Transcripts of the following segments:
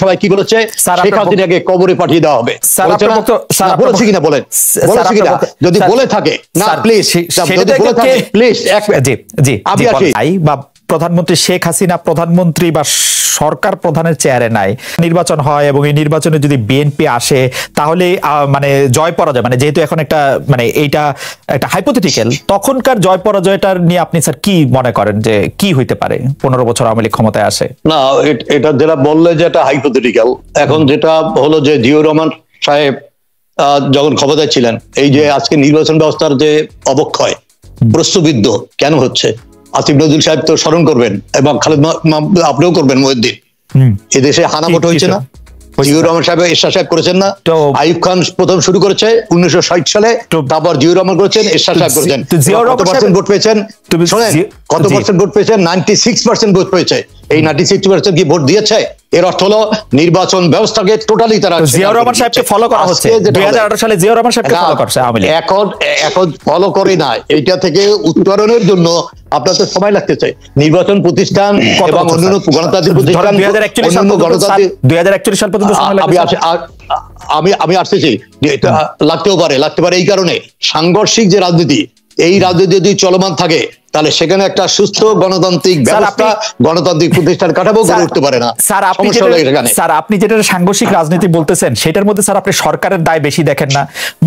জনসভায় কি বলেছে? শেখ হাসিনাকে কবরে পাঠিয়ে দেওয়া হবে। বলেছে কিনা বলেন, বলেছে কিনা? যদি বলে থাকে, না প্লিজ, যদি বলে থাকে প্লিজ আমি আসি। বা প্রধানমন্ত্রী শেখ হাসিনা প্রধানমন্ত্রী বা সরকার প্রধানের চেয়ারে নাই, নির্বাচন হয় এবং এই নির্বাচনে যদি বিএনপি আসে তাহলে মানে জয় পরাজয়, মানে যেহেতু এখন একটা মানে এইটা একটা হাইপোথেটিক্যাল, তখনকার জয় পরাজয়টার নিয়ে আপনি স্যার কি মনে করেন যে কি হইতে পারে 15 বছর আওয়ামী লীগ ক্ষমতায় আসে? না, এটা যেটা বললে যে এটা হাইপোথেটিক্যাল, এখন যেটা হলো যে জিয়াউর রহমান সাহেব যখন ক্ষমতায় ছিলেন, এই যে আজকে নির্বাচন ব্যবস্থার যে অবক্ষয়, প্রশ্নবিদ্ধ কেন হচ্ছে? আসিফ নজরুল সাহেব তো স্মরণ করবেন এবং খালেদ আপনিও করবেন, মহিউদ্দিন, এদেশে হানাভোট হয়েছে না? জিয়াউর রহমান সাহেব, এরশাদ সাহেব করেছেন না? আইয়ুব খান প্রথম শুরু করেছে 1960 সালে, তারপর জিয়াউর রহমান করেছেন, এরশাদ সাহেব করেছেন। কত পার্সেন্ট ভোট পেয়েছেন? শোনেন, কত পার্সেন্ট ভোট পেয়েছেন? 96% ভোট পেয়েছে। এই 96% কি ভোট দিয়েছে? এর অর্থ হলো নির্বাচন ব্যবস্থাকে টোটালি তারা জিয়াউর রহমান সাহেবকে ফলো করা হচ্ছে। 2018 সালে জিয়াউর রহমান সাহেবকে ফলো করছে আওয়ামী লীগ। এখন ফলো করে না, এইটা থেকে উত্তরণের জন্য আপনার তো সময় লাগতেছে। নির্বাচন প্রতিষ্ঠান এবং অন্যান্য গণতান্ত্রিক প্রতিষ্ঠান, 2041 সাল পর্যন্ত সময় লাগবে। আমি আসতেছি, এটা লাগতে পারে এই কারণে সাংঘর্ষিক যে রাজনীতি, এই রাজনীতি যদি চলমান থাকে তাহলে সেখানে একটা সুস্থ গণতান্ত্রিক ব্যবস্থা, গণতান্ত্রিক প্রতিষ্ঠান কাঠামো গড়ে উঠতে পারে না। স্যার আপনি যেটা সাংঘর্ষিক রাজনীতি বলতেছেন, সেটার মধ্যে স্যার আপনি সরকারের দায় বেশি দেখেন না?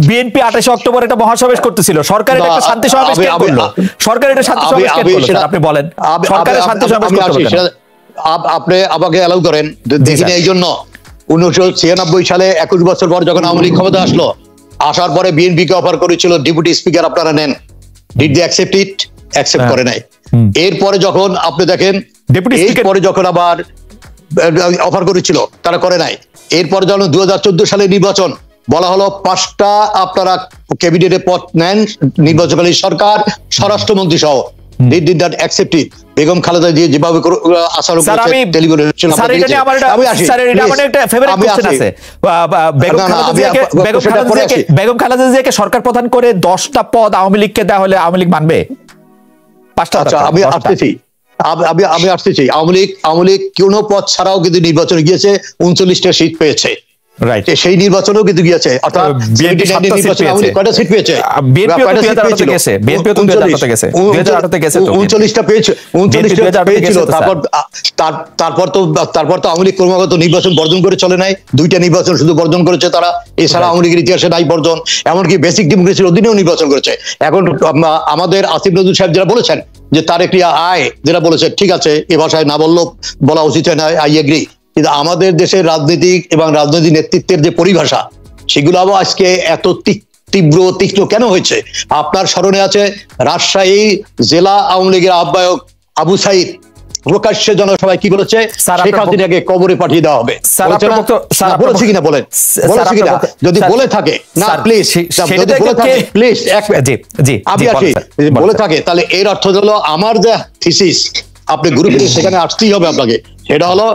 বিএনপি 28 অক্টোবর একটা মহাসমাবেশ করতেছিল, সরকার এটা একটা শান্তি সমাবেশ করলো, সরকার এটা শান্তি সমাবেশ করলো, আপনি বলেন সরকারের শান্তি সমাবেশ করতে হবে। আপনি আমাকে অ্যালাউ করেন, দেখিনি এই জন্য 1996 সালে 21 বছর পর যখন আওয়ামী লীগ ক্ষমতা আসলো, আসার পরে বিএনপি কে অফার করেছিল ডেপুটি স্পিকার আপনারা নেন, did they accept it? Accept করে নাই। এরপরে যখন আপনি দেখেন, এরপরে যখন আবার অফার করেছিল, তারা করে নাই। এরপরে যখন 2014 সালে নির্বাচন, বলা হলো 5টা আপনারা ক্যাবিনেটে পদ নেন, নির্বাচনকালীন সরকার, স্বরাষ্ট্রমন্ত্রী সহ। বেগম খালেদা জিয়া যেভাবে আচরণ করেছে টেলিভিশন, বেগম খালেদা জিয়াকে সরকার প্রধান করে 10টা পদ আওয়ামী লীগকে দেওয়া হলে আওয়ামী লীগ মানবে? 5টা। আমি আসতেছি, আওয়ামী লীগ কোনো পদ ছাড়াও কিন্তু নির্বাচনে গিয়েছে, 39টা সিট পেয়েছে। সেই নির্বাচনেও কিন্তু গিয়েছে, অর্থাৎ কয়টা সিট পেয়েছে? 39টা পেয়েছিল। তারপর তো আওয়ামী লীগ ক্রমাগত নির্বাচন বর্জন করে চলে নাই, 2টা নির্বাচন শুধু বর্জন করেছে তারা, এছাড়া আওয়ামী লীগের ইতিহাসে নাই বর্জন। এমনকি বেসিক ডেমোক্রেসির অধীনেও নির্বাচন করেছে। এখন আমাদের আসিফ নজরুল সাহেব যারা বলেছেন যে তার একটি যেটা বলেছে, ঠিক আছে, এ ভাষায় না বললেও বলা উচিত হয় না, আই এগ্রি। কিন্তু আমাদের দেশের রাজনীতিক এবং রাজনৈতিক নেতৃত্বের যে পরিভাষা, সেগুলো আবার আজকে এত তীক্ষ্ণ কেন হয়েছে? আপনার স্মরণে আছে রাজশাহী জেলা আওয়ামী লীগের আহ্বায়ক আবু সাইদ প্রকাশ্যে জনসভায় কি বলেছে? শেখ হাসিনাকে কবরে পাঠিয়ে দেওয়া হবে। বলেছে কিনা বলেন, বলেছে কিনা? যদি বলে থাকে, না প্লিজ, যদি বলে থাকে প্লিজ, আমি আসি, বলে থাকে তাহলে এর অর্থ হলো আমার যে থিসিস, আপনি গ্রুপে সেখানে আসতেই হবে আপনাকে, সেটা হলো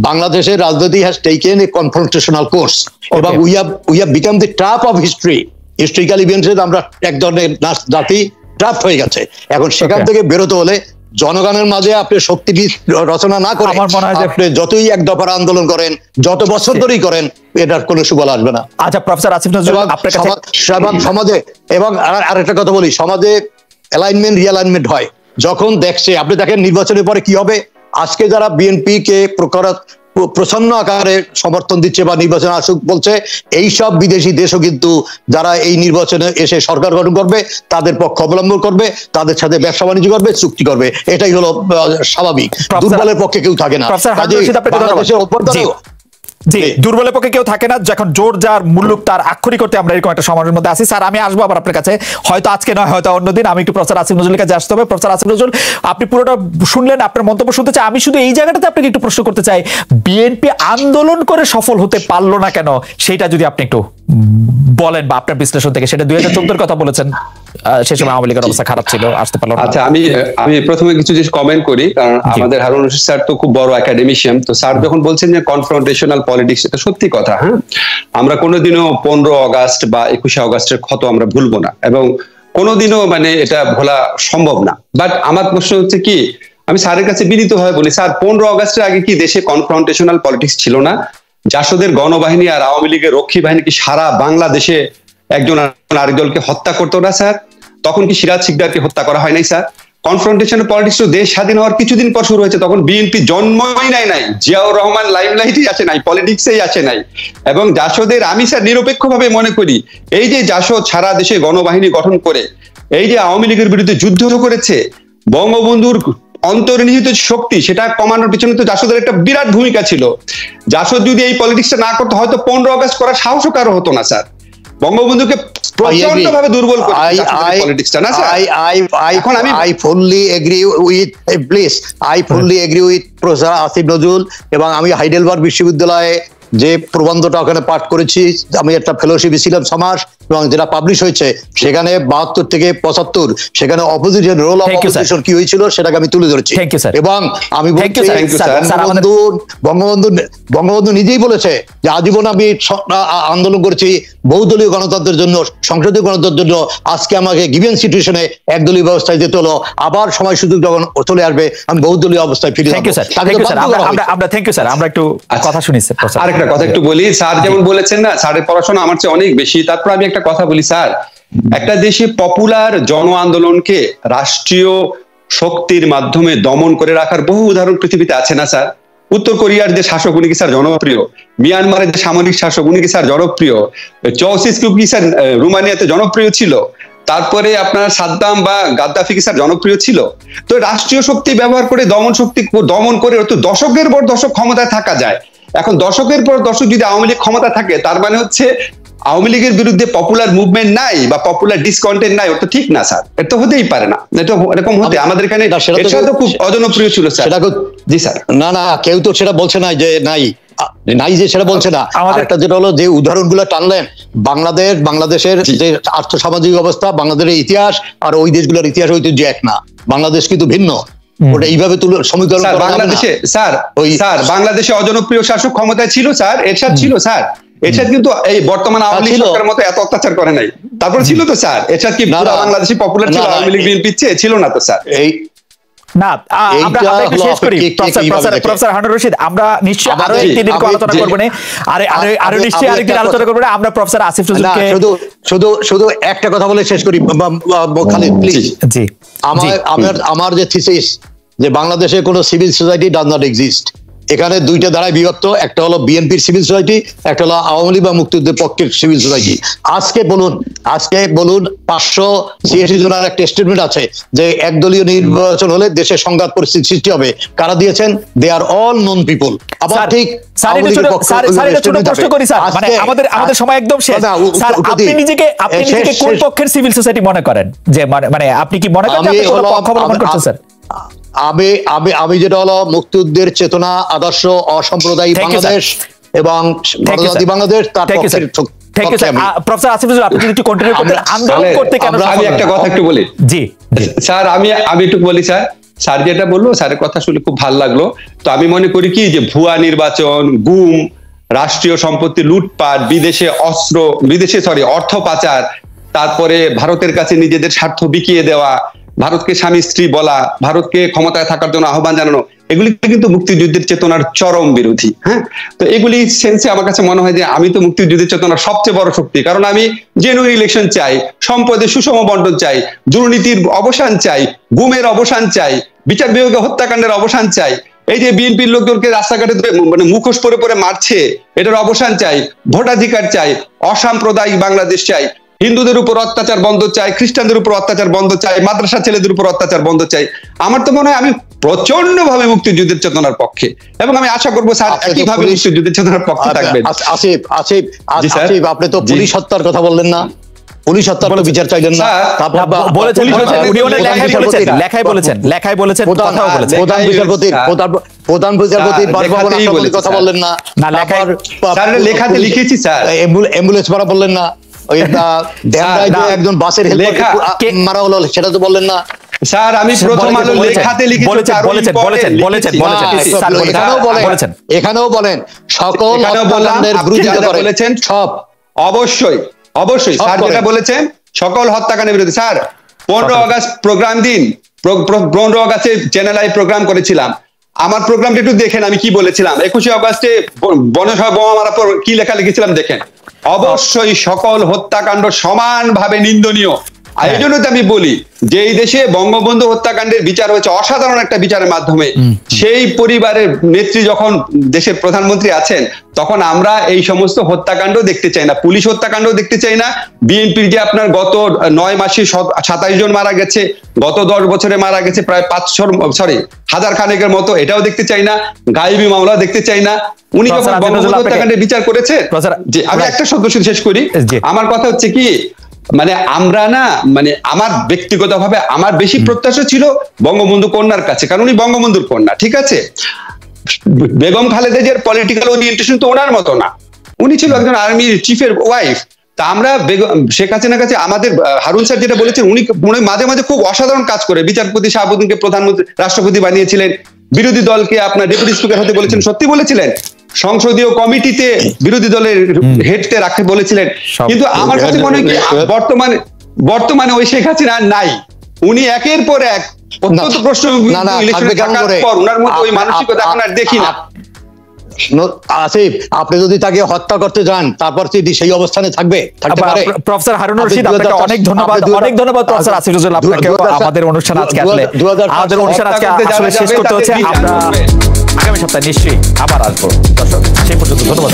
বাংলাদেশের রাজনীতি has taken A confrontational course এবং we have become the trap of history. Historical events আমরা এক ধরনের জাতি ট্র্যাপ হয়ে গেছে। এখন সেখান থেকে বেরোতে হলে জনগণের মাঝে আপনি শক্তি রচনা না করে আপনি যতই এক দফার আন্দোলন করেন, যত বছর ধরেই করেন, এটার কোনো সুফল আসবে না। আচ্ছা প্রফেসর আসিফ নজরুল, আপনার কাছে সমাজে, এবং আরেকটা কথা বলি, সমাজে অ্যালাইনমেন্ট রিঅ্যালাইনমেন্ট হয় যখন দেখছে। আপনি দেখেন নির্বাচনের পরে কি হবে। আজকে যারা বিএনপি কে প্রচ্ছন্ন আকারে সমর্থন দিচ্ছে বা নির্বাচনে আসুক বলছে, এইসব বিদেশি দেশও কিন্তু যারা এই নির্বাচনে এসে সরকার গঠন করবে তাদের পক্ষ অবলম্বন করবে, তাদের সাথে ব্যবসা বাণিজ্য করবে, চুক্তি করবে। এটাই হলো স্বাভাবিক। দুর্বলের পক্ষে কেউ থাকে না। জি, দুর্বলের পক্ষে কেউ থাকে না। যখন জোর যার মুল্লুক তার আক্ষরিক করতে আমরা এরকম একটা সমাজের মধ্যে আছি। স্যার আমি আসবো আবার আপনার কাছে, হয়তো আজকে নয়, হয়তো অন্যদিন। আমি একটু প্রফেসর আসিফ নজরুলের কাছে আসতে হবে। প্রফেসর আসিফ নজরুল, আপনি পুরোটা শুনলেন, আপনার মন্তব্য শুনতে চাই। আমি শুধু এই জায়গাটাতে আপনাকে একটু প্রশ্ন করতে চাই, বিএনপি আন্দোলন করে সফল হতে পারলো না কেন, সেটা যদি আপনি একটু বলেন বা আপনার বিশ্লেষণ থেকে। সেটা 2014 কথা বলেছেন, সে সময় আওয়ামী লীগের অবস্থা খারাপ ছিল, আসতে পারলো না। আচ্ছা, আমি প্রথমে কিছু জিনিস কমেন্ট করি, কারণ আমাদের হারুন রশিদ স্যার তো খুব বড় একাডেমিশিয়ান। তো স্যার যখন বলছেন যে কনফ্রন্টেশনাল পলিটিক্স, এটা সত্যি কথা। হ্যাঁ, আমরা কোনোদিনও 15 আগস্ট বা 21শে আগস্টের ক্ষত আমরা ভুলবো না, এবং কোনোদিনও মানে এটা ভোলা সম্ভব না। বাট আমার প্রশ্ন হচ্ছে কি, আমি স্যারের কাছে বিনীত হয়ে বলি, স্যার 15 আগস্টের আগে কি দেশে কনফ্রন্টেশনাল পলিটিক্স ছিল না? জাসদের গণবাহিনী আর আওয়ামী লীগের রক্ষী বাহিনী কি সারা বাংলাদেশে একজন আরেকজনকে হত্যা করতো না স্যার? তখন কি সিরাজ শিকদারকে হত্যা করা হয় নাই স্যার? কনফ্রন্টেশন পলিটিক্স তো দেশ স্বাধীন হওয়ার কিছুদিন পর শুরু হয়েছে, তখন বিএনপি জন্মই নাই, জিয়াউর রহমান লাইমলাইটই আসে নাই, পলিটিক্সেই আসে নাই। এবং জাসদের আমি স্যার নিরপেক্ষভাবে মনে করি এই যে জাসদ সারা দেশে গণবাহিনী গঠন করে এই যে আওয়ামী লীগের বিরুদ্ধে যুদ্ধ করেছে, বঙ্গবন্ধুর অন্তর্নিহিত শক্তি সেটা কমানোর পিছনে তো জাসদের একটা বিরাট ভূমিকা ছিল। জাসদ যদি এই পলিটিক্সটা না করতো হয়তো 15 আগস্ট করার সাহসও কারো হতো না স্যার। বঙ্গবন্ধুকে প্রচন্ডভাবে দুর্বল করে পলিটিক্সটা না স্যার। এখন আমি I fully agree with please I fully agree with professor Asif Nazrul, এবং আমি হাইডেলবার্গ বিশ্ববিদ্যালয়ে যে প্রবন্ধটা ওখানে পাঠ করেছি, আমি একটা ফেলোশিপে ছিলাম 6 মাস, এবং যেটা পাবলিশ হয়েছে সেখানে 72 থেকে 75 সেখানে অপোজিশন রোল অফ অপোজিশন কি হয়েছিল সেটাকে আমি তুলে ধরেছি। এবং আমি বলছি বঙ্গবন্ধু নিজেই বলেছে যে আজীবন আমি আন্দোলন করেছি বহুদলীয় গণতন্ত্রের জন্য, সংসদীয় গণতন্ত্রের জন্য। আজকে আমাকে গিভেন সিচুয়েশনে একদলীয় ব্যবস্থায় যেতে হলো, আবার সময় সুযোগ যখন চলে আসবে আমি বহুদলীয় অবস্থায় ফিরে যাব। আমরা একটু কথা শুনি স্যার। আরেকটা কথা একটু বলি স্যার, যেমন বলেছেন না স্যারের পড়াশোনা আমার চেয়ে অনেক বেশি, তারপর আমি একটা কথা বলি স্যার, একটা দেশে পপুলার জন আন্দোলনকে রাষ্ট্রীয় শক্তির মাধ্যমে দমন করে রাখার বহু উদাহরণ পৃথিবীতে আছে না স্যার? উত্তর কোরিয়ার যে শাসক উনি কি স্যার জনপ্রিয়? মিয়ানমারের যে সামরিক শাসক উনি কি স্যার জনপ্রিয়? চাউসেস্কু কি স্যার রোমানিয়াতে জনপ্রিয় ছিল? তারপরে আপনার সাদ্দাম বা গাদ্দাফি কি স্যার জনপ্রিয় ছিল? তো রাষ্ট্রীয় শক্তি ব্যবহার করে দমন করে তো দশকের পর দশক ক্ষমতায় থাকা যায়। এখন দশকের পর দশক যদি আওয়ামী লীগ ক্ষমতা থাকে তার মানে হচ্ছে আওয়ামী লীগের বিরুদ্ধে পপুলার মুভমেন্ট নাই বা পপুলার ডিসকন্টেন্ট নাই, ওটা ঠিক না স্যার, এটা তো হতেই পারে না। এটা এরকম হতে আমাদের এখানে এটা তো খুব অজনপ্রিয় ছিল স্যার। জি স্যার। না কেউ তো সেটা বলছে না যে নাই যে সেটা বলছে না। আরেকটা যেটা হলো যে উদাহরণগুলো টানলেন, বাংলাদেশের যে আর্থসামাজিক অবস্থা, বাংলাদেশের ইতিহাস আর ওই দেশগুলোর ইতিহাস ঐতিহ্য এক না, বাংলাদেশ কিন্তু ভিন্ন। ওটা এইভাবে সমীকরণ বাংলাদেশে স্যার বাংলাদেশে অজনপ্রিয় শাসক ক্ষমতায় ছিল স্যার, এরশাদ ছিল স্যার। এরশাদ কিন্তু এই বর্তমান আওয়ামী লীগ সরকারের মতো এত অত্যাচার করে নাই, তারপর ছিল তো স্যার। এরশাদ কি পুরো বাংলাদেশে পপুলার ছিল, আওয়ামী লীগ বিএনপি ছিল না তো স্যার? এই না আমরা একটু শেষ করি প্রফেসর হারুন রশিদ, আমরা নিশ্চয়ই আরো একটি দিন আলোচনা করব না, আরো নিশ্চয়ই আরেকদিন আলোচনা করব না। আমরা প্রফেসর আসিফ নজরুলকে শুধু একটা কথা বলে শেষ করি খালিদ প্লিজ। জি, আমার যে থিসিস যে বাংলাদেশে কোনো civil society does not exist, এখানে দুইটা ধারায় বিভক্ত, একটা হলো বিএনপির সিভিল সোসাইটি, একটা হলো আওয়ামী লীগ বা মুক্তিযুদ্ধের পক্ষের সিভিল সোসাইটি। আজকে বলুন 586 জনের একটা স্টেটমেন্ট আছে যে একদলীয় নির্বাচন হলে দেশে সংঘাত পরিস্থিতি সৃষ্টি হবে, কারা দিয়েছেন? দে আর অল নন পিপল। আবার ঠিক প্রশ্ন করি স্যার, মানে আমাদের সময় একদম শেষ স্যার, আপনি নিজেকে কোন পক্ষের সিভিল সোসাইটি মনে করেন? যে মানে আপনি কি মনে করেন আপনি কোন পক্ষ অবলম্বন করছেন স্যার? আমি যেটা হলো মুক্তিযুদ্ধের চেতনা, আদর্শ, অসাম্প্রদায়িক বাংলাদেশ এবং গণতান্ত্রিক বাংলাদেশ, তার পক্ষের। প্রফেসর আসিফ নজরুল, আপনি যদি একটু কন্টিনিউ করতেন আন্দোলন করতে কেন? আমি একটা কথা একটু বলি। জি স্যার, আমি একটু বলি স্যার। স্যার যেটা বললো, স্যারের কথা শুনে খুব ভালো লাগলো। তো আমি মনে করি কি যে ভুয়া নির্বাচন, গুম, রাষ্ট্রীয় সম্পত্তি লুটপাট, বিদেশে অর্থ পাচার, তারপরে ভারতের কাছে নিজেদের স্বার্থ বিকিয়ে দেওয়া, ভারতকে স্বামী স্ত্রী বলা, ভারতকে ক্ষমতায় থাকার জন্য আহ্বান জানানো, এগুলি কিন্তু মুক্তিযুদ্ধের চেতনার চরম বিরোধী। হ্যাঁ, তো এগুলি সেন্সে আমার কাছে মনে হয় যে আমি তো মুক্তিযুদ্ধের চেতনার সবচেয়ে বড় শক্তি, কারণ আমি জেনুইন ইলেকশন চাই, সম্পদের সুষম বন্টন চাই, দুর্নীতির অবসান চাই, গুমের অবসান চাই, বিচার বিভাগে হত্যাকাণ্ডের অবসান চাই, এই যে বিএনপির লোকজনকে রাস্তাঘাটে মানে মুখোশ পরে মারছে, এটার অবসান চাই, ভোটাধিকার চাই, অসাম্প্রদায়িক বাংলাদেশ চাই, হিন্দুদের উপর অত্যাচার বন্ধ চাই, খ্রিস্টানদের উপর অত্যাচার বন্ধ চাই, মাদ্রাসা ছেলেদের উপর অত্যাচার বন্ধ চাই। আমার তো মনে হয় আমি প্রচন্ড ভাবে মুক্তিযুদ্ধের চেতনার পক্ষে, এবং আমি আশা করবো স্যার একইভাবে মুক্তিযুদ্ধের চেতনার পক্ষে থাকবেন। আসিফ, আপনি তো পুলিশ হত্যার কথা বললেন না, পুলিশ হত্যার কোনো বিচার চাইলেন না। প্রধান বিচারপতির বাসভবনের কথা বললেন না, লেখাতে লিখেছি স্যার। অ্যাম্বুলেন্স মারা বললেন না, একজন বাসের হেল্পার মারা হলো সেটা তো বললেন না স্যার। আমি প্রথম আলো লেখাতে লিখেছি, এখানেও বলেন সকল হত্যাকাণ্ডের বিরুদ্ধে বলেছেন সব। অবশ্যই স্যার যেটা বলেছেন সকল হত্যাকাণ্ডের বিরুদ্ধে। স্যার 15 আগস্ট প্রোগ্রাম দিন, 15 আগস্টে চ্যানেল আই প্রোগ্রাম করেছিলাম, আমার প্রোগ্রামটা একটু দেখেন, আমি কি বলেছিলাম 21শে অগাস্টে বনসভা বোমা মারার পর কি লেখা লিখেছিলাম দেখেন, অবশ্যই সকল হত্যাকাণ্ড সমানভাবে নিন্দনীয়। আর এই জন্য তো আমি বলি যে এই দেশে বঙ্গবন্ধু হত্যাকাণ্ডের বিচার হয়েছে অসাধারণ একটা বিচারের মাধ্যমে। সেই পরিবারের নেত্রী যখন দেশের প্রধানমন্ত্রী আছেন, তখন আমরা এই সমস্ত হত্যাকাণ্ড দেখতে চাই না, পুলিশ হত্যাকাণ্ড দেখতে চাই না। বিএনপির যে আপনার গত 9 মাসে 27 জন মারা গেছে, গত 10 বছরে মারা গেছে প্রায় 500 খানেকের মতো, এটাও দেখতে চাই না। গায়েবী মামলা দেখতে চাই না। উনি যখন বঙ্গবন্ধু হত্যাকাণ্ডের বিচার করেছেন, যে আমি একটা শব্দ শুধু শেষ করি, আমার কথা হচ্ছে কি, মানে আমরা না, মানে আমার ব্যক্তিগতভাবে আমার বেশি প্রত্যাশা ছিল বঙ্গবন্ধু কন্যার কাছে, কারণ উনি বঙ্গবন্ধুর কন্যা, ঠিক আছে। বেগম খালেদা জিয়ার পলিটিক্যাল ওরিয়েন্টেশন তো ওনার মতো না, উনি ছিল একজন আর্মি চিফের ওয়াইফ। তা আমরা শেখ হাসিনার কাছে আমাদের হারুন স্যার যেটা বলেছেন, উনি মাঝে মাঝে খুব অসাধারণ কাজ করে, বিচারপতি শাহাবুদ্দিনকে প্রধানমন্ত্রী রাষ্ট্রপতি বানিয়েছিলেন, বিরোধী দলকে আপনার ডেপুটি স্পিকার হতে বলেছেন, সত্যি বলেছিলেন, সংসদীয় কমিটিতে বিরোধী দলের হেডতে রাখতে বলেছিলেন। কিন্তু আমার কাছে মনে হয় কি বর্তমানে ওই শেখ হাসিনা নাই, উনি একের পর এক অত্যন্ত প্রশ্ন ওনার মধ্যে ওই মানসিকতা এখন আর দেখি না। আসিফ, আপনি যদি তাকে হত্যা করতে যান, তারপর তিনি সেই অবস্থানে থাকতে পারে। প্রফেসর হারুন রশিদ, আপনাকে অনেক ধন্যবাদ, অনেক ধন্যবাদ প্রফেসর আসিফ নজরুল, আপনাকে আমাদের অনুষ্ঠান আজকে আসলে শেষ করতে হচ্ছে। আমরা আগামী সপ্তাহে নিশ্চয়ই আবার আসবো। দর্শক, সেই পর্যন্ত ধন্যবাদ।